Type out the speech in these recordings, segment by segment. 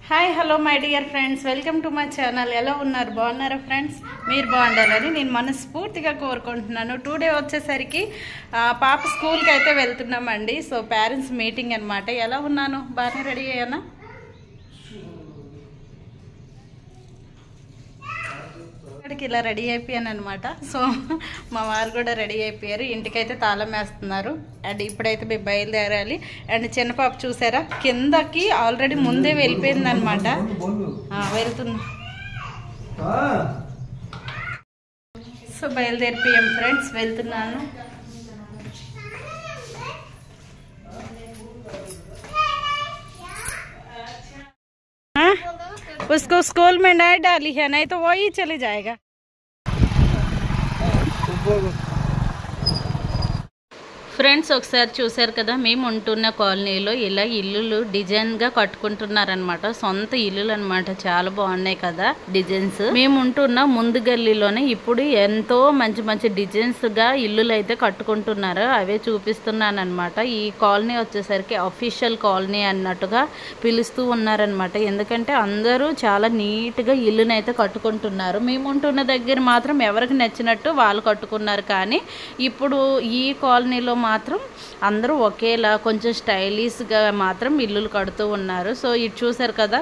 Hi hello my dear friends, welcome to my channel. ఎలా ఉన్నారు? బాగున్నారా ఫ్రెండ్స్? మీరు బాగుండాలని నేను మనస్ఫూర్తిగా కోరుకుంటున్నాను. టుడే వచ్చేసరికి పాప స్కూల్కి అయితే వెళ్తున్నామండి. సో పేరెంట్స్ మీటింగ్ అనమాట. ఎలా ఉన్నాను? బాగానే రెడీ అయ్యానా? ఇక్కడికి ఇలా రెడీ అయిపోయాను అనమాట. సో మా వారు కూడా రెడీ అయిపోయారు. ఇంటికైతే తాళం వేస్తున్నారు. అండ్ ఇప్పుడైతే మేము బయలుదేరాలి. అండ్ చిన్న పాప చూసారా, కిందకి ఆల్రెడీ ముందే వెళ్ళిపోయింది అనమాట. వెళ్తున్నా. సో బయలుదేరిపోయాం ఫ్రెండ్స్, వెళ్తున్నాను. उसको स्कूल में नहीं डाली है, नहीं तो वही चले जाएगा. ఫ్రెండ్స్ ఒకసారి చూసారు కదా, మేము ఉంటున్న కాలనీలో ఇలా ఇల్లులు డిజైన్గా కట్టుకుంటున్నారనమాట. సొంత ఇల్లులు అనమాట. చాలా బాగున్నాయి కదా డిజైన్స్. మేము ఉంటున్న ముందు గల్లీలోనే ఇప్పుడు ఎంతో మంచి మంచి డిజైన్స్గా ఇల్లులు అయితే కట్టుకుంటున్నారు. అవే చూపిస్తున్నాను అనమాట. ఈ కాలనీ వచ్చేసరికి అఫీషియల్ కాలనీ అన్నట్టుగా పిలుస్తూ ఉన్నారనమాట. ఎందుకంటే అందరూ చాలా నీట్గా ఇల్లునైతే కట్టుకుంటున్నారు. మేము ఉంటున్న దగ్గర మాత్రం ఎవరికి నచ్చినట్టు వాళ్ళు కట్టుకున్నారు. కానీ ఇప్పుడు ఈ కాలనీలో మాత్రం అందరూ ఒకేలా కొంచెం స్టైలిష్గా మాత్రం ఇల్లులు కడుతూ ఉన్నారు. సో ఇది చూసారు కదా,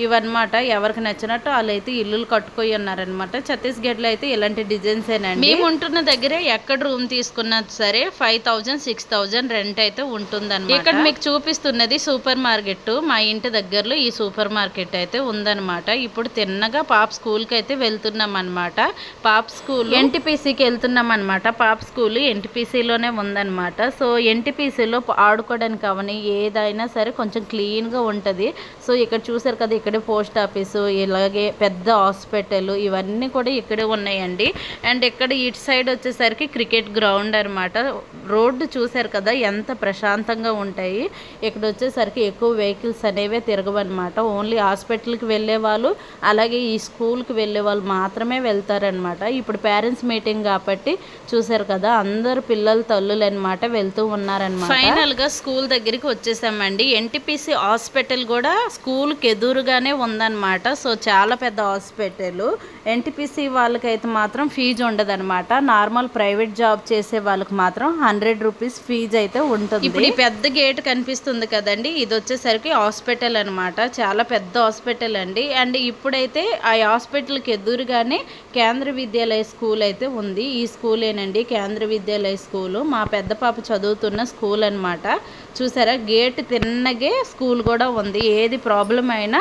ఇవన్నమాట. ఎవరికి నచ్చినట్టు వాళ్ళైతే ఇల్లులు కట్టుకొని ఉన్నారనమాట. ఛత్తీస్గఢ్లో అయితే ఇలాంటి డిజైన్స్ ఏనండి. మేము ఉంటున్న దగ్గరే ఎక్కడ రూమ్ తీసుకున్నా సరే 5000 6000 రెంట్ అయితే ఉంటుందన్నమాట. ఇక్కడ మీకు చూపిస్తున్నది సూపర్ మార్కెట్. మా ఇంటి దగ్గరలో ఈ సూపర్ మార్కెట్ అయితే ఉందన్నమాట. ఇప్పుడు తిన్నగా పాప స్కూల్కి అయితే వెళ్తున్నాం అనమాట. పాప స్కూల్ ఎన్టీపీసీకి వెళ్తున్నాం అనమాట. పాప స్కూల్ ఎన్టీపీసీలోనే ఉందన్నమాట. సో ఎన్టీపీసీలో ఆడుకోవడానికి అవని ఏదైనా సరే కొంచెం క్లీన్గా ఉంటుంది. సో ఇక్కడ చూసారు కదా, ఇక్కడే పోస్ట్ ఆఫీసు, ఇలాగే పెద్ద హాస్పిటల్, ఇవన్నీ కూడా ఇక్కడే ఉన్నాయండి. అండ్ ఇక్కడ ఇటు సైడ్ వచ్చేసరికి క్రికెట్ గ్రౌండ్ అనమాట. రోడ్డు చూసారు కదా ఎంత ప్రశాంతంగా ఉంటాయి. ఇక్కడ వచ్చేసరికి ఎక్కువ వెహికల్స్ అనేవే తిరగవన్నమాట. ఓన్లీ హాస్పిటల్కి వెళ్ళే వాళ్ళు అలాగే ఈ స్కూల్కి వెళ్ళే వాళ్ళు మాత్రమే వెళ్తారనమాట. ఇప్పుడు పేరెంట్స్ మీటింగ్ కాబట్టి చూసారు కదా, అందరు పిల్లలు తల్లులు అనమాట వెళ్తూ ఉన్నారనమాట. ఫైనల్ గా స్కూల్ దగ్గరికి వచ్చేసామండి. ఎన్టీపీసీ హాస్పిటల్ కూడా స్కూల్ కి ఎదురుగానే ఉందన్నమాట. సో చాలా పెద్ద హాస్పిటల్. ఎన్టీపీసీ వాళ్ళకైతే మాత్రం ఫీజు ఉండదు అనమాట. నార్మల్ ప్రైవేట్ జాబ్ చేసే వాళ్ళకి మాత్రం 100 రూపీస్ ఫీజు అయితే ఉంటుంది. ఇప్పుడు ఈ పెద్ద గేట్ కనిపిస్తుంది కదండి, ఇది వచ్చేసరికి హాస్పిటల్ అనమాట. చాలా పెద్ద హాస్పిటల్ అండి. అండ్ ఇప్పుడైతే ఆ హాస్పిటల్కి ఎదురుగానే కేంద్ర విద్యాలయ స్కూల్ అయితే ఉంది. ఈ స్కూలేనండి కేంద్ర విద్యాలయ స్కూల్. మా పెద్ద పాప చదువుతున్న స్కూల్ అనమాట. చూసారా, గేట్ తిన్నగే స్కూల్ కూడా ఉంది. ఏది ప్రాబ్లం అయినా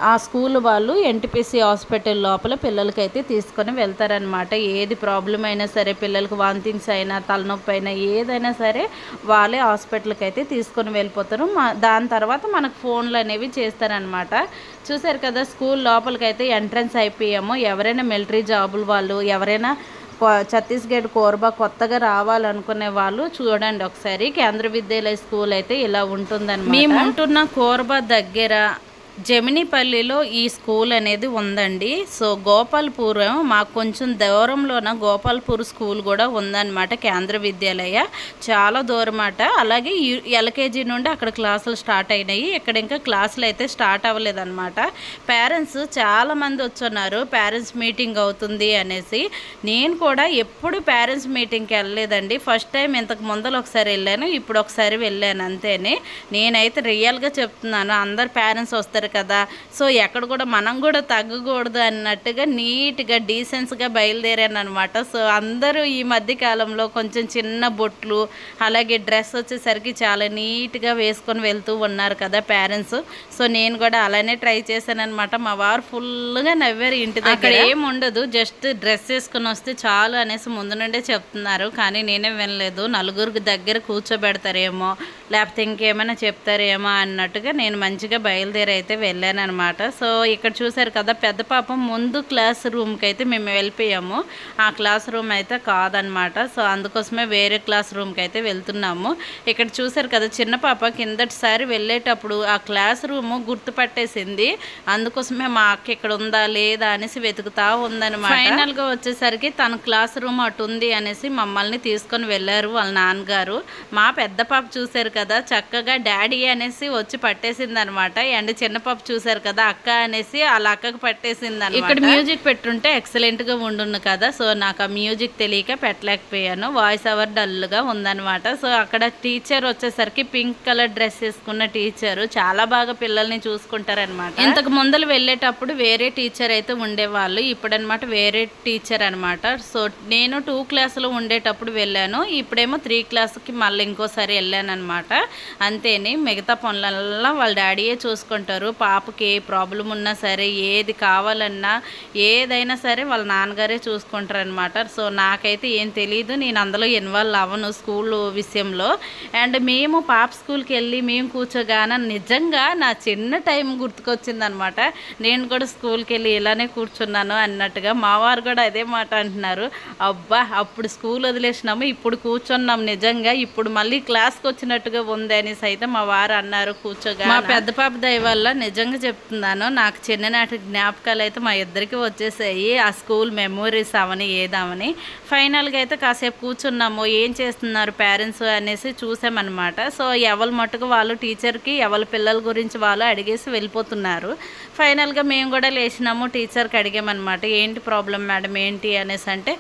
ఆ స్కూల్ వాళ్ళు ఎన్టీపీసీ హాస్పిటల్ లోపల పిల్లలకైతే తీసుకొని వెళ్తారనమాట. ఏది ప్రాబ్లం అయినా సరే, పిల్లలకి వాంతింగ్స్ అయినా తలనొప్పి అయినా ఏదైనా సరే వాళ్ళే హాస్పిటల్కి అయితే తీసుకొని వెళ్ళిపోతారు. దాని తర్వాత మనకు ఫోన్లు అనేవి చేస్తారనమాట. చూసారు కదా, స్కూల్ లోపలికైతే ఎంట్రన్స్ అయిపోయాము. ఎవరైనా మిలిటరీ జాబులు వాళ్ళు, ఎవరైనా ఛత్తీస్గఢ్ కోర్బా కొత్తగా రావాలనుకునే వాళ్ళు చూడండి ఒకసారి. కేంద్ర విద్యాలయ స్కూల్ అయితే ఇలా ఉంటుందన్నమాట. మేము ఉంటున్న కోర్బా దగ్గర జమినిపల్లిలో ఈ స్కూల్ అనేది ఉందండి. సో గోపాల్పూర్ మాకు కొంచెం దూరంలోన గోపాల్పూర్ స్కూల్ కూడా ఉందన్నమాట. కేంద్ర విద్యాలయ చాలా దూరం అట. అలాగే ఎల్కేజీ నుండి అక్కడ క్లాసులు స్టార్ట్ అయినాయి. ఇక్కడ ఇంకా క్లాసులు అయితే స్టార్ట్ అవ్వలేదన్నమాట. పేరెంట్స్ చాలామంది వచ్చున్నారు. పేరెంట్స్ మీటింగ్ అవుతుంది అనేసి. నేను కూడా ఎప్పుడు పేరెంట్స్ మీటింగ్కి వెళ్ళలేదండి. ఫస్ట్ టైం ఇంతకు ముందర ఒకసారి వెళ్ళాను, ఇప్పుడు ఒకసారి వెళ్ళాను అంతేనే. నేనైతే రియల్గా చెప్తున్నాను, అందరు పేరెంట్స్ వస్తారు కదా, సో ఎక్కడ కూడా మనం కూడా తగ్గకూడదు అన్నట్టుగా నీట్గా డీసెన్స్గా బయలుదేరాను అనమాట. సో అందరూ ఈ మధ్య కాలంలో కొంచెం చిన్న బొట్లు అలాగే డ్రెస్ వచ్చేసరికి చాలా నీట్గా వేసుకొని వెళ్తూ ఉన్నారు కదా పేరెంట్స్. సో నేను కూడా అలానే ట్రై చేశాను అనమాట. మా వారు ఫుల్గా నవ్వారు. ఇంటి దగ్గర ఏముండదు, జస్ట్ డ్రెస్ వేసుకొని వస్తే చాలు అనేసి ముందు నుండే చెప్తున్నారు. కానీ నేనే వినలేదు. నలుగురికి దగ్గర కూర్చోబెడతారేమో లేకపోతే ఇంకేమైనా చెప్తారేమో అన్నట్టుగా నేను మంచిగా బయలుదేరి అయితే వెళ్ళాను అనమాట. సో ఇక్కడ చూసారు కదా, పెద్ద పాప ముందు క్లాస్ రూమ్కి అయితే మేము వెళ్ళిపోయాము. ఆ క్లాస్ రూమ్ అయితే కాదనమాట. సో అందుకోసమే వేరే క్లాస్ రూమ్కి అయితే వెళ్తున్నాము. ఇక్కడ చూసారు కదా, చిన్న పాప కిందటిసారి వెళ్ళేటప్పుడు ఆ క్లాస్ రూమ్ గుర్తుపట్టేసింది. అందుకోసమే మా అక్క ఇక్కడ ఉందా లేదా అనేసి వెతుకుతా ఉందనమాట. ఫైనల్గా వచ్చేసరికి తన క్లాస్ రూమ్ అటు ఉంది అనేసి మమ్మల్ని తీసుకొని వెళ్ళారు వాళ్ళ నాన్నగారు. మా పెద్ద పాప చూసారు కదా, చక్కగా డాడీ అనేసి వచ్చి పట్టేసింది అనమాట. అండ్ చిన్న పాప చూసారు కదా అక్క అనేసి వాళ్ళ అక్కకు పట్టేసింది. ఇక్కడ మ్యూజిక్ పెట్టుంటే ఎక్సలెంట్గా ఉండును కదా. సో నాకు ఆ మ్యూజిక్ తెలియక పెట్టలేకపోయాను. వాయిస్ ఓవర్ డల్గా ఉందన్నమాట. సో అక్కడ టీచర్ వచ్చేసరికి పింక్ కలర్ డ్రెస్ వేసుకున్న టీచరు చాలా బాగా పిల్లల్ని చూసుకుంటారనమాట. ఇంతకు ముందలు వెళ్ళేటప్పుడు వేరే టీచర్ అయితే ఉండేవాళ్ళు, ఇప్పుడనమాట వేరే టీచర్ అనమాట. సో నేను 2 క్లాసులు ఉండేటప్పుడు వెళ్ళాను, ఇప్పుడేమో 3 క్లాస్కి మళ్ళీ ఇంకోసారి వెళ్ళాను అనమాట. అంతేని మిగతా పనులల్లా వాళ్ళ డాడీయే చూసుకుంటారు. పాపకి ఏ ప్రాబ్లం ఉన్నా సరే, ఏది కావాలన్నా ఏదైనా సరే వాళ్ళ నాన్నగారే చూసుకుంటారు అనమాట. సో నాకైతే ఏం తెలియదు, నేను అందులో ఇన్వాల్వ్ అవ్వను స్కూల్ విషయంలో. అండ్ మేము పాప స్కూల్కి వెళ్ళి మేము కూర్చోగానే నిజంగా నా చిన్న టైం గుర్తుకొచ్చిందనమాట. నేను కూడా స్కూల్కి వెళ్ళి ఇలానే కూర్చున్నాను అన్నట్టుగా. మా వారు కూడా అదే మాట అంటున్నారు, అబ్బా అప్పుడు స్కూల్ వదిలేసినాము ఇప్పుడు కూర్చున్నాం, నిజంగా ఇప్పుడు మళ్ళీ క్లాస్కి వచ్చినట్టుగా ఉంది అనేసి అయితే మా వారు అన్నారు కూర్చోగా. మా పెద్ద పాప దయ వల్ల నిజంగా చెప్తున్నాను, నాకు చిన్ననాటి జ్ఞాపకాలు అయితే మా ఇద్దరికి వచ్చేసాయి. ఆ స్కూల్ మెమోరీస్ అవని ఏదామని. ఫైనల్గా అయితే కాసేపు కూర్చున్నాము, ఏం చేస్తున్నారు పేరెంట్స్ అనేసి చూసామన్నమాట. సో ఎవరి మట్టుకు వాళ్ళు టీచర్కి ఎవరి పిల్లల గురించి వాళ్ళు అడిగేసి వెళ్ళిపోతున్నారు. ఫైనల్గా మేము కూడా లేచినాము, టీచర్కి అడిగామన్నమాట, ఏంటి ప్రాబ్లం మేడం ఏంటి అనేసి అంటే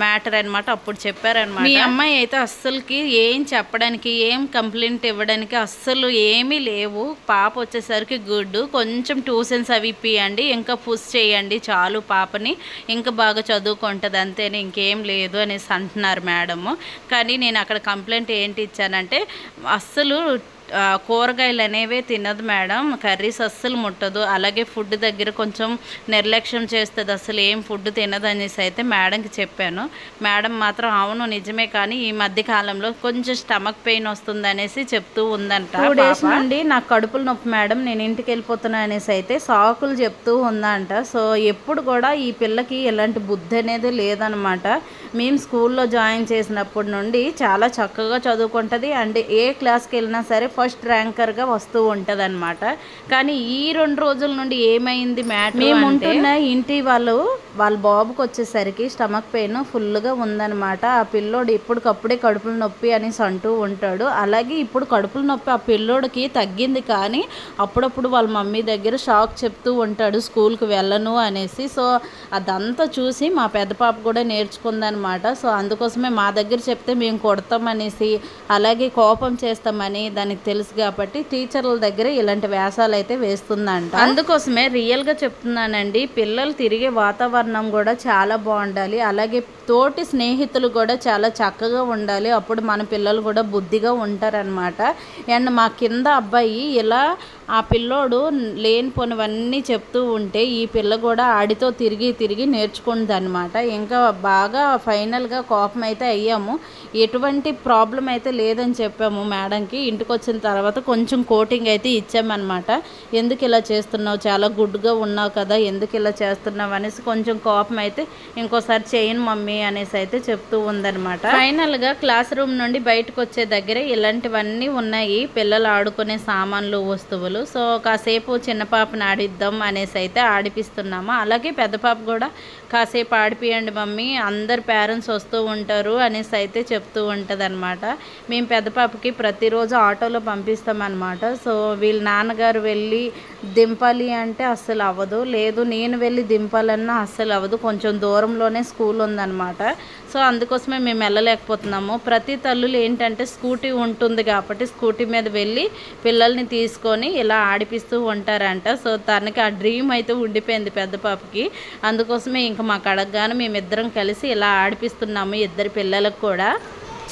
మ్యాటర్ అనమాట. అప్పుడు చెప్పారనమాట, మీ అమ్మాయి అయితే అస్సలకి ఏం చెప్పడానికి ఏం కంప్లైంట్ ఇవ్వడానికి అస్సలు ఏమీ లేవు, పాప వచ్చేసరికి గుడ్, కొంచెం ట్యూషన్స్ అవి ఇప్పియండి, ఇంకా పుష్ చేయండి చాలు, పాపని ఇంకా బాగా చదువుకుంటుంది అంతేనే, ఇంకేం లేదు అనేసి అంటున్నారు మేడము. కానీ నేను అక్కడ కంప్లైంట్ ఏంటి ఇచ్చానంటే, అస్సలు కూరగాయలు అనేవే తినదు మేడం, కర్రీస్ అస్సలు ముట్టదు, అలాగే ఫుడ్ దగ్గర కొంచెం నిర్లక్ష్యం చేస్తుంది, అసలు ఏం ఫుడ్ తినదు అనేసి అయితే మేడంకి చెప్పాను. మేడం మాత్రం అవును నిజమే, కానీ ఈ మధ్య కాలంలో కొంచెం స్టమక్ పెయిన్ వస్తుంది అనేసి చెప్తూ ఉందంట. 2 డేస్ నుండి నాకు కడుపులు నొప్పి మేడం, నేను ఇంటికి వెళ్ళిపోతున్నా అనేసి అయితే సాకులు చెప్తూ ఉందంట. సో ఎప్పుడు కూడా ఈ పిల్లకి ఎలాంటి బుద్ధి అనేది లేదనమాట. మేము స్కూల్లో జాయిన్ చేసినప్పటి నుండి చాలా చక్కగా చదువుకుంటుంది, అండ్ ఏ క్లాస్కి వెళ్ళినా సరే ఫస్ట్ ర్యాంకర్గా వస్తూ ఉంటుంది అనమాట. కానీ ఈ 2 రోజుల నుండి ఏమైంది మ్యాటర్, మేము ఉంటున్న ఇంటి వాళ్ళ బాబుకి వచ్చేసరికి స్టమక్ పెయిన్ ఫుల్గా ఉందనమాట. ఆ పిల్లోడు ఇప్పటికప్పుడే కడుపుల నొప్పి అనేసి అంటూ ఉంటాడు. అలాగే ఇప్పుడు కడుపుల నొప్పి ఆ పిల్లోడికి తగ్గింది, కానీ అప్పుడప్పుడు వాళ్ళ మమ్మీ దగ్గర షాక్ చెప్తూ ఉంటాడు స్కూల్కి వెళ్ళను అనేసి. సో అదంతా చూసి మా పెద్ద పాప కూడా నేర్చుకుందనమాట. సో అందుకోసమే మా దగ్గర చెప్తే మేము కొడతామనేసి అలాగే కోపం చేస్తామని దానికి తెలుసు కాబట్టి టీచర్ల దగ్గర ఇలాంటి వేషాలు అయితే వేస్తుందంట. అందుకోసమే రియల్గా చెప్తున్నానండి, పిల్లలు తిరిగే వాతావరణం కూడా చాలా బాగుండాలి, అలాగే తోటి స్నేహితులు కూడా చాలా చక్కగా ఉండాలి, అప్పుడు మన పిల్లలు కూడా బుద్ధిగా ఉంటారనమాట. అండ్ మా కింద అబ్బాయి ఇలా ఆ పిల్లోడు లేనిపోనివన్నీ చెప్తూ ఉంటే ఈ పిల్ల కూడా ఆడితో తిరిగి నేర్చుకుంది అనమాట. ఇంకా బాగా ఫైనల్గా కోపం అయితే అయ్యాము, ఎటువంటి ప్రాబ్లం అయితే లేదని చెప్పాము మేడంకి. ఇంటికి వచ్చిన తర్వాత కొంచెం కోటింగ్ అయితే ఇచ్చామన్నమాట. ఎందుకు ఇలా చేస్తున్నావు, చాలా గుడ్గా ఉన్నావు కదా, ఎందుకు ఇలా చేస్తున్నావు అనేసి కొంచెం కోపం అయితే ఇంకోసారి చేయను మమ్మీ అనేసి అయితే చెప్తూ ఉందన్నమాట. ఫైనల్గా క్లాస్ రూమ్ నుండి బయటకు వచ్చే దగ్గర ఇలాంటివన్నీ ఉన్నాయి, పిల్లలు ఆడుకునే సామాన్లు వస్తువులు. సో కాసేపు చిన్న పాపని ఆడిద్దాం అనేసి అయితే ఆడిపిస్తున్నాము. అలాగే పెద్ద పాప కూడా కాసేపు ఆడిపియండి మమ్మీ, అందరు పేరెంట్స్ వస్తూ ఉంటారు అనేసి అయితే చెప్తూ ఉంటుంది అనమాట. మేము పెద్ద పాపకి ప్రతిరోజు ఆటోలో పంపిస్తామన్నమాట. సో వీళ్ళ నాన్నగారు వెళ్ళి దింపాలి అంటే అస్సలు అవ్వదు, లేదు నేను వెళ్ళి దింపాలన్నా అస్సలు అవ్వదు, కొంచెం దూరంలోనే స్కూల్ ఉందన్నమాట. సో అందుకోసమే మేము వెళ్ళలేకపోతున్నాము. ప్రతి తల్లులు ఏంటంటే స్కూటీ ఉంటుంది కాబట్టి స్కూటీ మీద వెళ్ళి పిల్లల్ని తీసుకొని ఇలా ఆడిపిస్తూ ఉంటారంట. సో తనకి ఆ డ్రీమ్ అయితే ఉండిపోయింది పెద్ద పాపకి. అందుకోసమే ఇంకా మాకు అడగగానే మేమిద్దరం కలిసి ఇలా ఆడిపిస్తున్నాము ఇద్దరు పిల్లలకు కూడా.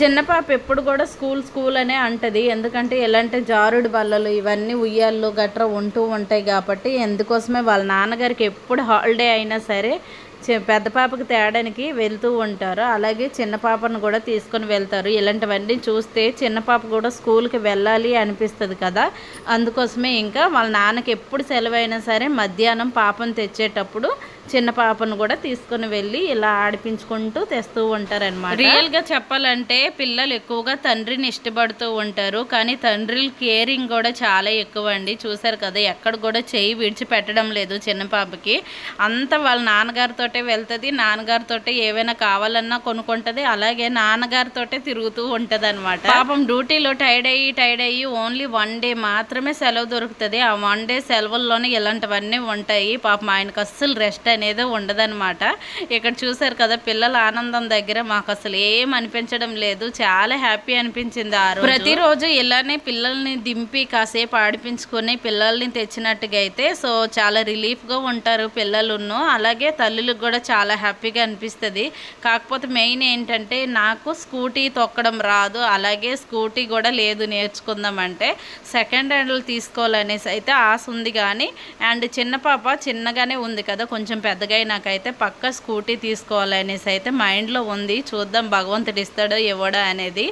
చిన్న పాప ఎప్పుడు కూడా స్కూల్ అనే అంటది, ఎందుకంటే ఎలాంటి జారుడు బల్లలు ఇవన్నీ ఉయ్యాళ్ళు గట్రా ఉంటూ ఉంటాయి కాబట్టి. ఎందుకోసమే వాళ్ళ నాన్నగారికి ఎప్పుడు హాలిడే అయినా సరే పెద్ద పాపకి తేడానికి వెళ్తూ ఉంటారు, అలాగే చిన్న పాపను కూడా తీసుకొని వెళ్తారు. ఇలాంటివన్నీ చూస్తే చిన్న పాప కూడా స్కూల్కి వెళ్ళాలి అనిపిస్తుంది కదా. అందుకోసమే ఇంకా వాళ్ళ నాన్నకి ఎప్పుడు సెలవు అయినా సరే మధ్యాహ్నం పాపను తెచ్చేటప్పుడు చిన్న పాపను కూడా తీసుకుని వెళ్ళి ఇలా ఆడిపించుకుంటూ తెస్తూ ఉంటారనమాట. రియల్గా చెప్పాలంటే పిల్లలు ఎక్కువగా తండ్రిని ఇష్టపడుతూ ఉంటారు, కానీ తండ్రుల కేరింగ్ కూడా చాలా ఎక్కువ అండి. చూసారు కదా, ఎక్కడ కూడా చెయ్యి విడిచిపెట్టడం లేదు చిన్న పాపకి. అంతా వాళ్ళ నాన్నగారితోటే వెళ్తుంది, నాన్నగారితోటే ఏవైనా కావాలన్నా కొనుక్కుంటుంది, అలాగే నాన్నగారితోటే తిరుగుతూ ఉంటుంది అనమాట. పాపం డ్యూటీలో టైర్డ్ అయ్యి ఓన్లీ 1 డే మాత్రమే సెలవు దొరుకుతుంది. ఆ 1 డే సెలవుల్లోనే ఇలాంటివన్నీ ఉంటాయి. పాపం ఆయనకు అస్సలు రెస్ట్ అనేది ఉండదన్నమాట. ఇక్కడ చూసారు కదా, పిల్లల ఆనందం దగ్గర మాకు అసలు ఏం అనిపించడం లేదు, చాలా హ్యాపీ అనిపించింది ఆ రోజు. ప్రతిరోజు ఇలానే పిల్లల్ని దింపి కాసేపు ఆడిపించుకొని పిల్లల్ని తెచ్చినట్టుగా అయితే సో చాలా రిలీఫ్గా ఉంటారు పిల్లలును, అలాగే తల్లులకు కూడా చాలా హ్యాపీగా అనిపిస్తుంది. కాకపోతే మెయిన్ ఏంటంటే నాకు స్కూటీ తొక్కడం రాదు, అలాగే స్కూటీ కూడా లేదు నేర్చుకుందామంటే. సెకండ్ హ్యాండ్లు తీసుకోవాలనేసి అయితే ఆశ ఉంది, కానీ అండ్ చిన్న పాప చిన్నగానే ఉంది కదా, కొంచెం పెద్దగా నాకైతే పక్క స్కూటీ తీసుకోవాలనేసి అయితే మైండ్లో ఉంది. చూద్దాం భగవంతుడు ఇస్తాడో ఇవ్వడో అనేది.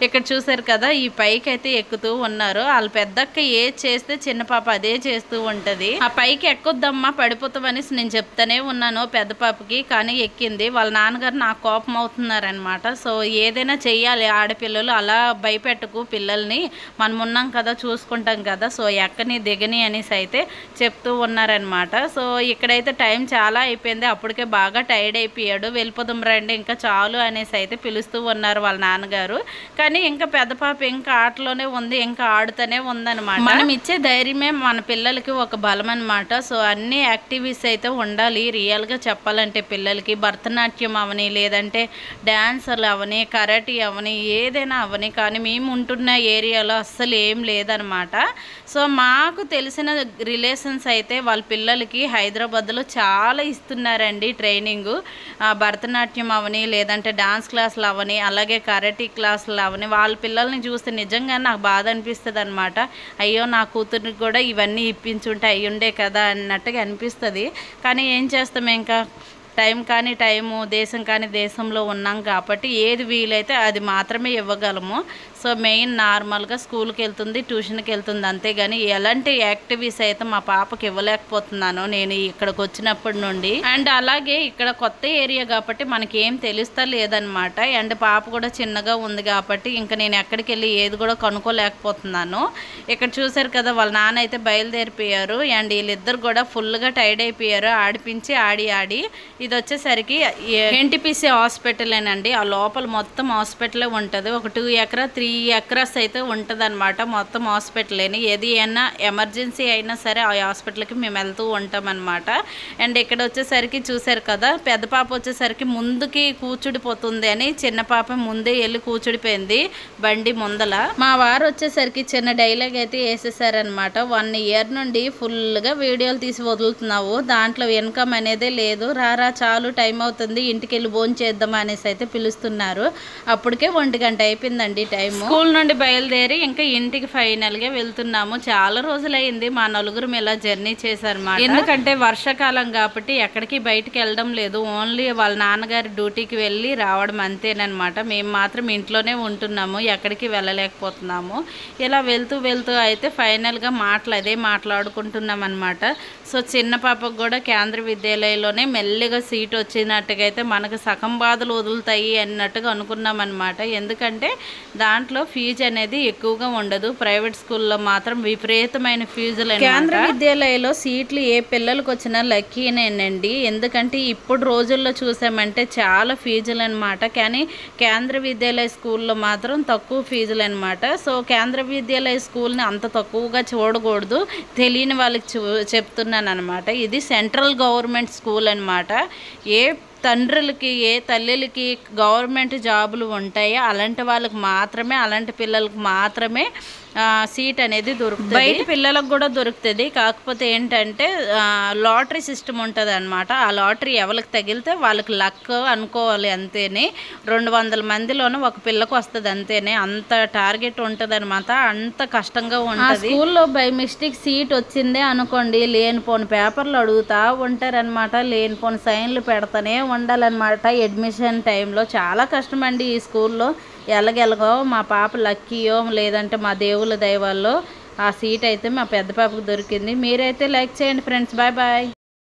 ఇక్కడ చూసారు కదా, ఈ పైకి అయితే ఎక్కుతూ ఉన్నారు. వాళ్ళు పెద్దక్క ఏది చేస్తే చిన్న పాప అదే చేస్తూ ఉంటుంది. ఆ పైకి ఎక్కొద్దమ్మా పడిపోతాం అనేసి నేను చెప్తానే ఉన్నాను పెద్ద పాపకి, కానీ ఎక్కింది. వాళ్ళ నాన్నగారు నాకు కోపం అవుతున్నారనమాట. సో ఏదైనా చెయ్యాలి, ఆడపిల్లలు అలా భయపెట్టకు పిల్లల్ని, మనం ఉన్నాం కదా చూసుకుంటాం కదా, సో ఎక్కని దిగని అనేసి అయితే చెప్తూ ఉన్నారనమాట. సో ఇక్కడైతే టైం చాలా అయిపోయింది, అప్పటికే బాగా టైర్డ్ అయిపోయాడు. వెళ్ళిపోదాం రండి ఇంకా చాలు అనేసి అయితే పిలుస్తూ ఉన్నారు వాళ్ళ నాన్నగారు. కానీ ఇంకా పెద్ద పాప ఇంకా ఆటలోనే ఉంది, ఇంకా ఆడుతూనే ఉందన్నమాట. మనం ఇచ్చే ధైర్యమే మన పిల్లలకి ఒక బలం అనమాట. సో అన్ని యాక్టివిటీస్ అయితే ఉండాలి రియల్గా చెప్పాలంటే పిల్లలకి. భరతనాట్యం అవని, లేదంటే డ్యాన్సర్లు అవని, కరాటీ అవని, ఏదైనా అవని, కానీ మేము ఉంటున్న ఏరియాలో అస్సలు ఏం లేదనమాట. సో మాకు తెలిసిన రిలేషన్స్ అయితే వాళ్ళ పిల్లలకి హైదరాబాద్లో చాలా ఇస్తున్నారండి ట్రైనింగు. భరతనాట్యం అవని, లేదంటే డాన్స్ క్లాసులు అవని, అలాగే కరాటీ క్లాసులు అవని. వాళ్ళ పిల్లల్ని చూస్తే నిజంగా నాకు బాధ అనిపిస్తుంది అనమాట. అయ్యో నా కూతురికి కూడా ఇవన్నీ ఇప్పించుంటే అయ్యుండే కదా అన్నట్టుగా అనిపిస్తుంది. కానీ ఏం చేస్తాం, ఇంకా టైం కానీ టైము, దేశం కానీ దేశంలో ఉన్నాం కాబట్టి ఏది వీలైతే అది మాత్రమే ఇవ్వగలము. సో మెయిన్ నార్మల్గా స్కూల్కి వెళ్తుంది, ట్యూషన్కి వెళ్తుంది, అంతేగాని ఎలాంటి యాక్టివిటీస్ అయితే మా పాపకి ఇవ్వలేకపోతున్నాను నేను ఇక్కడికి వచ్చినప్పటి నుండి. అండ్ అలాగే ఇక్కడ కొత్త ఏరియా కాబట్టి మనకి ఏం తెలుస్తా లేదనమాట. అండ్ పాప కూడా చిన్నగా ఉంది కాబట్టి ఇంకా నేను ఎక్కడికి వెళ్ళి ఏది కూడా కనుక్కోలేకపోతున్నాను. ఇక్కడ చూసారు కదా, వాళ్ళ నాన్న అయితే బయలుదేరిపోయారు. అండ్ వీళ్ళిద్దరు కూడా ఫుల్గా టైర్డ్ అయిపోయారు, ఆడిపించి ఆడి. ఇది వచ్చేసరికి ఎన్టీపీసీ హాస్పిటలేనండి. ఆ లోపల మొత్తం హాస్పిటలే ఉంటుంది. ఒక 2 ఎకరా 3 ఎకరాస్ అయితే ఉంటుంది అనమాట. మొత్తం హాస్పిటలేని, ఏది అయినా ఎమర్జెన్సీ అయినా సరే ఆ హాస్పిటల్కి మేము వెళ్తూ ఉంటాం అనమాట. అండ్ ఇక్కడ వచ్చేసరికి చూసారు కదా, పెద్ద పాప వచ్చేసరికి ముందుకి కూర్చుడిపోతుంది అని చిన్న పాప ముందే వెళ్ళి కూర్చుడిపోయింది బండి ముందల. మా వారు వచ్చేసరికి చిన్న డైలాగ్ అయితే వేసేసారనమాట. 1 ఇయర్ నుండి ఫుల్గా వీడియోలు తీసి వదులుతున్నావు, దాంట్లో ఇన్కమ్ అనేదే లేదు, రారా చాలు టైం అవుతుంది ఇంటికి వెళ్ళి భోజనం చేద్దాం అనేసి అయితే పిలుస్తున్నారు. అప్పటికే 1 గంట అయిపోయిందండి టైం. స్కూల్ నుండి బయలుదేరి ఇంకా ఇంటికి ఫైనల్గా వెళ్తున్నాము. చాలా రోజులైంది మా నలుగురం ఇలా జర్నీ చేశారన్నమాట. ఎందుకంటే వర్షాకాలం కాబట్టి ఎక్కడికి బయటికి వెళ్ళడం లేదు, ఓన్లీ వాళ్ళ నాన్నగారి డ్యూటీకి వెళ్ళి రావడం అంతేనమాట. మేము మాత్రం ఇంట్లోనే ఉంటున్నాము, ఎక్కడికి వెళ్ళలేకపోతున్నాము. ఇలా వెళ్తూ అయితే ఫైనల్గా అదే మాట్లాడుకుంటున్నాం అనమాట. సో చిన్న పాపకు కూడా కేంద్ర విద్యాలయంలోనే మెల్లిగా సీట్ వచ్చినట్టుగా అయితే మనకు సగం బాధలు వదులుతాయి అన్నట్టుగా అనుకున్నాం అనమాట. ఎందుకంటే దాంట్లో ఫీజు అనేది ఎక్కువగా ఉండదు, ప్రైవేట్ స్కూల్లో మాత్రం విపరీతమైన ఫీజులు. కేంద్ర విద్యాలయంలో సీట్లు ఏ పిల్లలకు వచ్చినా లక్కీనేనండి. ఎందుకంటే ఇప్పుడు రోజుల్లో చూసామంటే చాలా ఫీజులు అనమాట, కానీ కేంద్ర విద్యాలయ స్కూల్లో మాత్రం తక్కువ ఫీజులు అనమాట. సో కేంద్ర విద్యాలయ స్కూల్ని అంత తక్కువగా చూడకూడదు, తెలియని వాళ్ళకి చెప్తున్నాను అనమాట. ఇది సెంట్రల్ గవర్నమెంట్ స్కూల్ అనమాట. ఏ తండ్రులకి ఏ తల్లులకి గవర్నమెంట్ జాబులు ఉంటాయో అలాంటి వాళ్ళకి మాత్రమే, అలాంటి పిల్లలకు మాత్రమే సీట్ అనేది దొరుకుతుంది. బయట పిల్లలకు కూడా దొరుకుతుంది. కాకపోతే ఏంటంటే లాటరీ సిస్టమ్ ఉంటుంది అనమాట. ఆ లాటరీ ఎవరికి తగిలితే వాళ్ళకి లక్ అనుకోవాలి అంతేనే. 200 మందిలోనూ ఒక పిల్లకు వస్తుంది అంతేనే, అంత టార్గెట్ ఉంటుంది అనమాట. అంత కష్టంగా ఉంటుంది. స్కూల్లో బై మిస్టేక్ సీట్ వచ్చిందే అనుకోండి, లేనిపోని పేపర్లు అడుగుతూ ఉంటారనమాట, లేనిపోని సైన్లు పెడతానే ఉండాలన్నమాట. అడ్మిషన్ టైంలో చాలా కష్టం అండి ఈ స్కూల్లో. ఎలాగెలాగో మా పాప లక్కీయో లేదంటే మా దేవుళ్ళ దైవాల్లో ఆ సీట్ అయితే మా పెద్ద పాపకు దొరికింది. మీరైతే లైక్ చేయండి ఫ్రెండ్స్. Bye bye.